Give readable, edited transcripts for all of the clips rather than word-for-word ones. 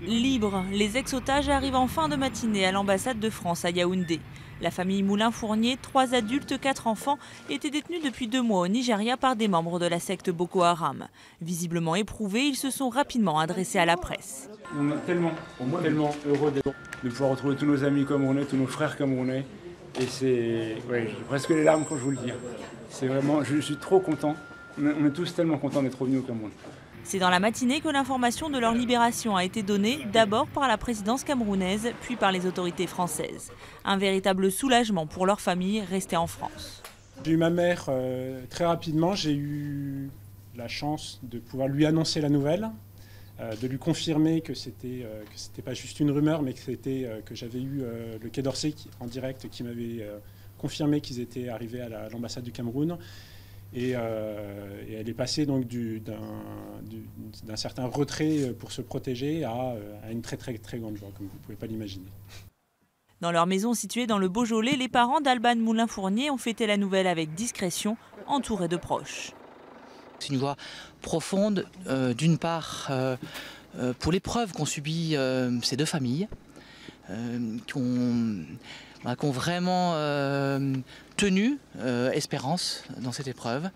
Libres, les ex-otages arrivent en fin de matinée à l'ambassade de France à Yaoundé. La famille Moulin-Fournier, 3 adultes, 4 enfants, étaient détenus depuis 2 mois au Nigeria par des membres de la secte Boko Haram. Visiblement éprouvés, ils se sont rapidement adressés à la presse. On est tellement heureux de pouvoir retrouver tous nos amis camerounais, tous nos frères camerounais. Et c'est, j'ai presque les larmes quand je vous le dis. C'est vraiment, je suis trop content. On est tous tellement contents d'être revenus au Cameroun. C'est dans la matinée que l'information de leur libération a été donnée, d'abord par la présidence camerounaise, puis par les autorités françaises. Un véritable soulagement pour leur famille restée en France. J'ai eu ma mère très rapidement, j'ai eu la chance de pouvoir lui annoncer la nouvelle, de lui confirmer que c'était pas juste une rumeur, mais que j'avais eu le Quai d'Orsay en direct qui m'avait confirmé qu'ils étaient arrivés à l'ambassade du Cameroun. Et elle est passée donc d'un certain retrait pour se protéger à une très grande joie, comme vous ne pouvez pas l'imaginer. Dans leur maison située dans le Beaujolais, les parents d'Alban Moulin-Fournier ont fêté la nouvelle avec discrétion, entourés de proches. C'est une joie profonde, d'une part pour l'épreuve qu'ont subie ces deux familles, qui ont vraiment tenu espérance dans cette épreuve.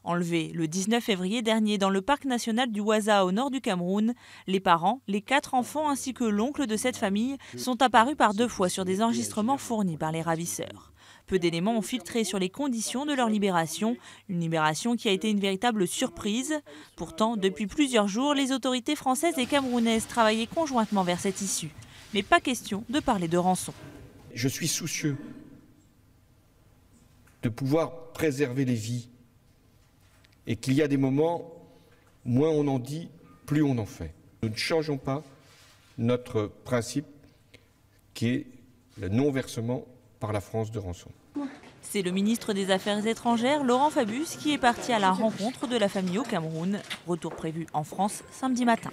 Enlevés le 19 février dernier dans le parc national du Waza au nord du Cameroun, les parents, les 4 enfants ainsi que l'oncle de cette famille sont apparus par 2 fois sur des enregistrements fournis par les ravisseurs. Peu d'éléments ont filtré sur les conditions de leur libération, une libération qui a été une véritable surprise. Pourtant, depuis plusieurs jours, les autorités françaises et camerounaises travaillaient conjointement vers cette issue. Mais pas question de parler de rançon. Je suis soucieux de pouvoir préserver les vies et qu'il y a des moments, moins on en dit, plus on en fait. Nous ne changeons pas notre principe qui est le non-versement par la France de rançon. C'est le ministre des Affaires étrangères, Laurent Fabius, qui est parti à la rencontre de la famille au Cameroun. Retour prévu en France samedi matin.